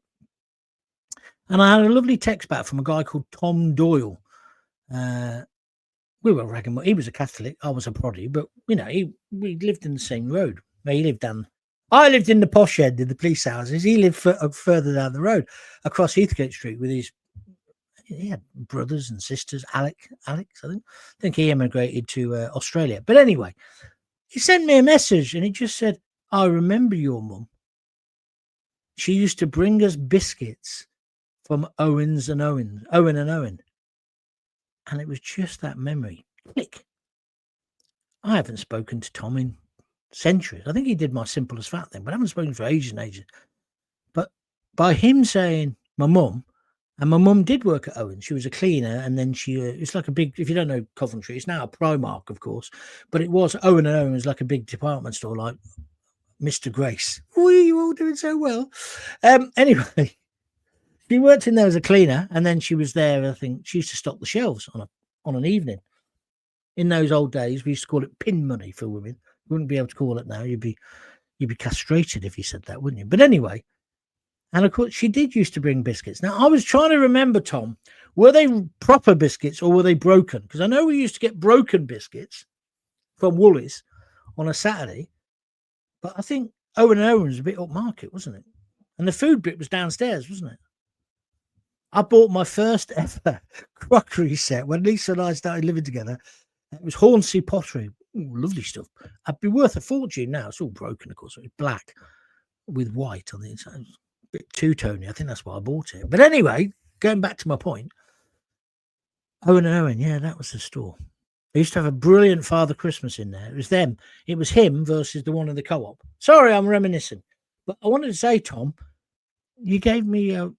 And I had a lovely text back from a guy called Tom Doyle. We were ragging. He was a Catholic. I was a proddy, but you know, we lived in the same road. He lived down. I lived in the posh end in the police houses. He lived further down the road, across Heathgate Street, with his. He had brothers and sisters. Alex, I think he emigrated to Australia. But anyway, he sent me a message, and he just said, "I remember your mum. She used to bring us biscuits from Owen and Owen. And it was just that memory. Click. I haven't spoken to Tom in centuries. I think he did my Simple as Fat thing, but I haven't spoken for ages and ages. But by him saying my mum, and my mum did work at Owen. She was a cleaner, and then it's like a big, if you don't know Coventry, it's now a Primark, of course, but it was Owen and Owen was like a big department store, like Mr. Grace. Oh, you all doing so well. Anyway. She worked in there as a cleaner, and then she was there. I think she used to stock the shelves on an evening. In those old days, we used to call it pin money for women. You wouldn't be able to call it now. You'd be castrated if you said that, wouldn't you? But anyway, and of course, she did used to bring biscuits. Now, I was trying to remember, Tom, were they proper biscuits or were they broken? Because I know we used to get broken biscuits from Woolies on a Saturday, but I think Owen and Owen was a bit upmarket, wasn't it? And the food bit was downstairs, wasn't it? I bought my first ever crockery set when Lisa and I started living together. It was Hornsey pottery. Ooh, lovely stuff. It'd be worth a fortune now. It's all broken, of course. It's black with white on the inside. It's a bit two-tony. I think that's why I bought it. But anyway, going back to my point, Owen and Owen, yeah, that was the store. They used to have a brilliant Father Christmas in there. It was them. It was him versus the one in the co-op. Sorry, I'm reminiscing. But I wanted to say, Tom, you gave me a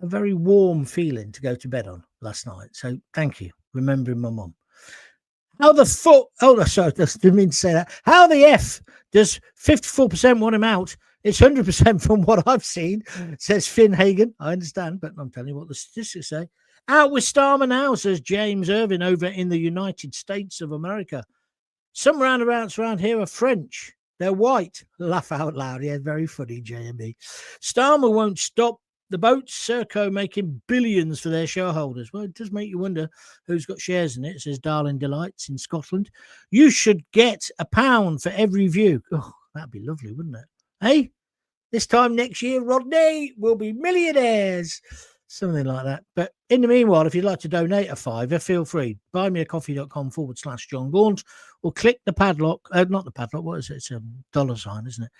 very warm feeling to go to bed on last night. So thank you, remembering my mum. How the fuck? Oh, no, sorry, didn't mean to say that. How the F does 54% want him out? It's 100% from what I've seen, says Finn Hagen. I understand, but I'm telling you what the statistics say. Out with Starmer now, says James Irvin over in the United States of America. Some roundabouts around here are French. They're white. Laugh out loud. Yeah, very funny, JMB. Starmer won't stop the boats. Serco making billions for their shareholders. Well, it does make you wonder who's got shares in it. It says Darling Delights in Scotland. You should get £1 for every view. Oh, that'd be lovely, wouldn't it? Hey, this time next year, Rodney, we'll be millionaires. Something like that. But in the meanwhile, if you'd like to donate a £5, feel free. Buymeacoffee.com/John Gaunt, or click the padlock. Not the padlock. What is it? It's a $, isn't it?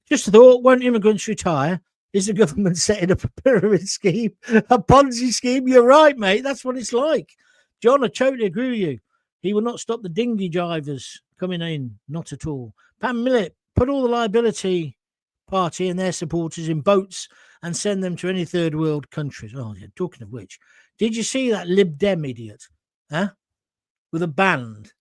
Just a thought. Won't immigrants retire? Is the government setting up a pyramid scheme? A Ponzi scheme? You're right, mate. That's what it's like. John, I totally agree with you. He will not stop the dinghy drivers coming in. Not at all. Pam Millett, put all the liability party and their supporters in boats and send them to any third world countries. Oh, yeah, talking of which, did you see that Lib Dem idiot? Huh? With a band.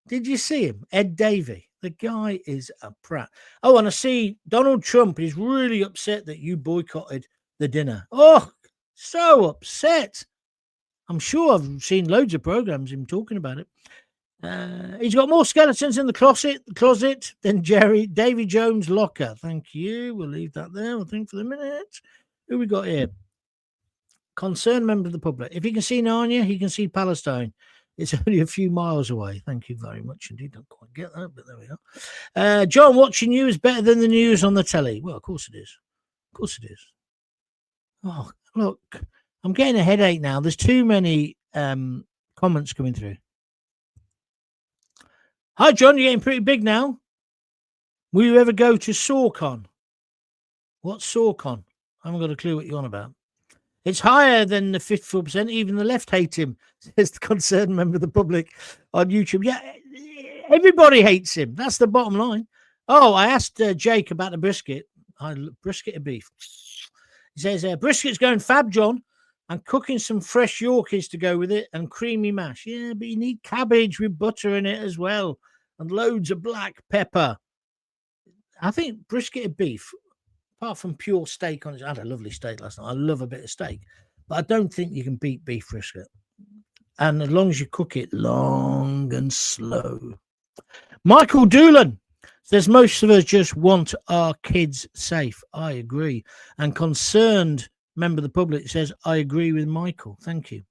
Did you see him? Ed Davey. The guy is a prat. Oh, and I see Donald Trump is really upset that you boycotted the dinner. Oh, so upset. I'm sure I've seen loads of programs him talking about it. He's got more skeletons in the closet than Davy Jones' locker. Thank you. We'll leave that there, I think, for the minute. Who we got here? Concerned member of the public. If he can see Narnia, he can see Palestine. It's only a few miles away. Thank you very much indeed. Don't quite get that, but there we are. John, watching you is better than the news on the telly. Well, of course it is. Of course it is. Oh, look, I'm getting a headache now. There's too many comments coming through. Hi, John. You're getting pretty big now. Will you ever go to SawCon? What's SawCon? I haven't got a clue what you're on about. It's higher than the 54%. Even the left hate him, says the concerned member of the public on YouTube. Yeah, everybody hates him. That's the bottom line. Oh, I asked Jake about the brisket. Brisket of beef. He says, brisket's going fab, John. I'm cooking some fresh Yorkies to go with it and creamy mash. Yeah, but you need cabbage with butter in it as well and loads of black pepper. I think brisket of beef, apart from pure steak on it, I had a lovely steak last night. I love a bit of steak, but I don't think you can beat beef brisket. And as long as you cook it long and slow. Michael Doolan says, most of us just want our kids safe. I agree. And concerned member of the public says, I agree with Michael. Thank you.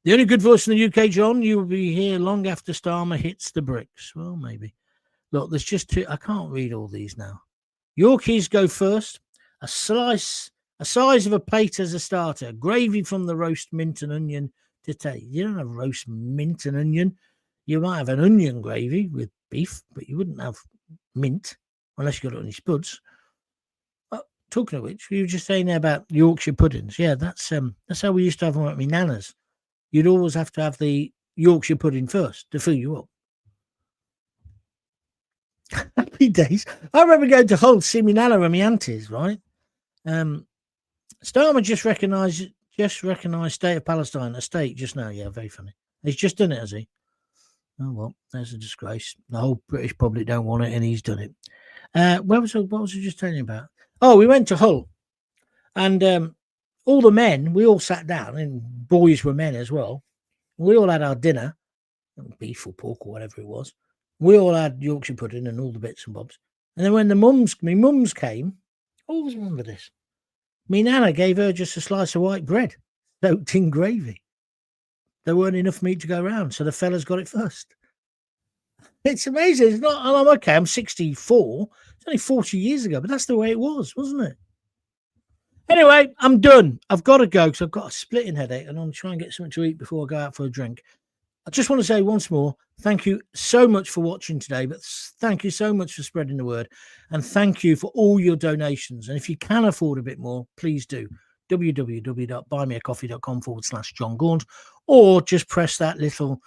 The only good voice in the UK, John, you will be here long after Starmer hits the bricks. Well, maybe. Look, there's just two. I can't read all these now. Yorkies go first. A size of a plate as a starter. Gravy from the roast mint and onion to take. You don't have roast mint and onion. You might have an onion gravy with beef, but you wouldn't have mint unless you got it on your spuds. Talking of which, you were just saying there about Yorkshire puddings. Yeah, that's how we used to have them at my nana's. You'd always have to have the Yorkshire pudding first to fill you up. Happy days. I remember going to Hull to see my nana and my aunties, right? Starmer just recognised State of Palestine, a state just now. Yeah, very funny. He's just done it, has he? Oh, well, there's a disgrace. The whole British public don't want it, and he's done it. What was I just telling you about? Oh, we went to Hull, and all the men, we all sat down, and boys were men as well. We all had our dinner, beef or pork or whatever it was. We all had Yorkshire pudding and all the bits and bobs. And then when my mums came, I always remember this. Me nana gave her just a slice of white bread soaked in gravy. There weren't enough meat to go around, so the fellas got it first. It's amazing. It's not. I'm okay. I'm 64. It's only 40 years ago, but that's the way it was, wasn't it? Anyway, I'm done. I've got to go because I've got a splitting headache, and I'm trying to get something to eat before I go out for a drink. I just want to say once more, thank you so much for watching today, but thank you so much for spreading the word, and thank you for all your donations. And if you can afford a bit more, please do. www.buymeacoffee.com/John Gaunt, or just press that little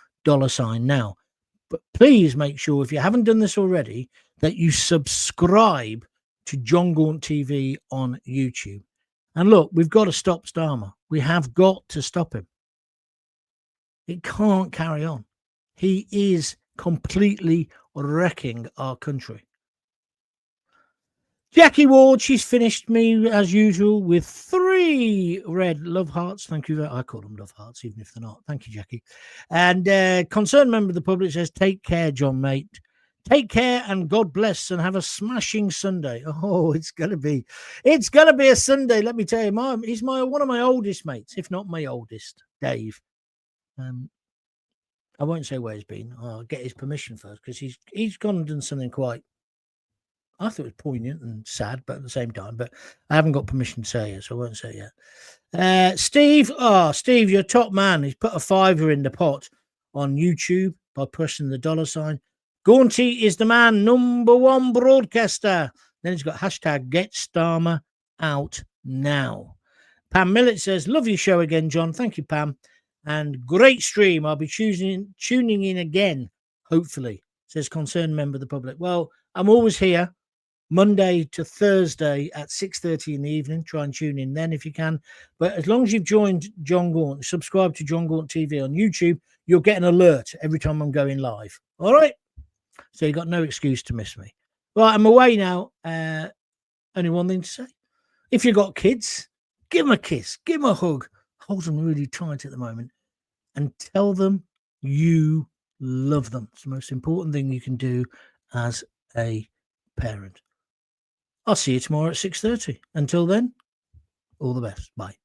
$sign now. But please make sure, if you haven't done this already, that you subscribe to John Gaunt TV on YouTube. And look, we've got to stop Starmer. We have got to stop him. It can't carry on. He is completely wrecking our country. Jackie Ward, she's finished me as usual with 3 red love hearts. Thank you. I call them love hearts, even if they're not. Thank you, Jackie. And concerned member of the public says, take care, John, mate. Take care and God bless and have a smashing Sunday. Oh, it's gonna be a Sunday. Let me tell you, he's one of my oldest mates, if not my oldest, Dave. I won't say where he's been. I'll get his permission first because he's gone and done something quite, I thought it was poignant and sad, but at the same time. But I haven't got permission to say it, so I won't say it yet. Steve, you're top man. He's put a $5 in the pot on YouTube by pressing the $sign. Gaunty is the man, #1 broadcaster. Then he's got hashtag Get Starmer Out Now. Pam Millett says, love your show again, John. Thank you, Pam. And great stream. I'll be tuning in again, hopefully, says concerned member of the public. Well, I'm always here Monday to Thursday at 6:30 in the evening. Try and tune in then if you can. But as long as you've joined John Gaunt, subscribe to John Gaunt TV on YouTube, you'll get an alert every time I'm going live. All right? So you've got no excuse to miss me. Right, I'm away now. Only one thing to say. If you've got kids, give them a kiss, give them a hug. Hold them really tight at the moment and tell them you love them. It's the most important thing you can do as a parent. I'll see you tomorrow at 6:30. Until then, all the best. Bye.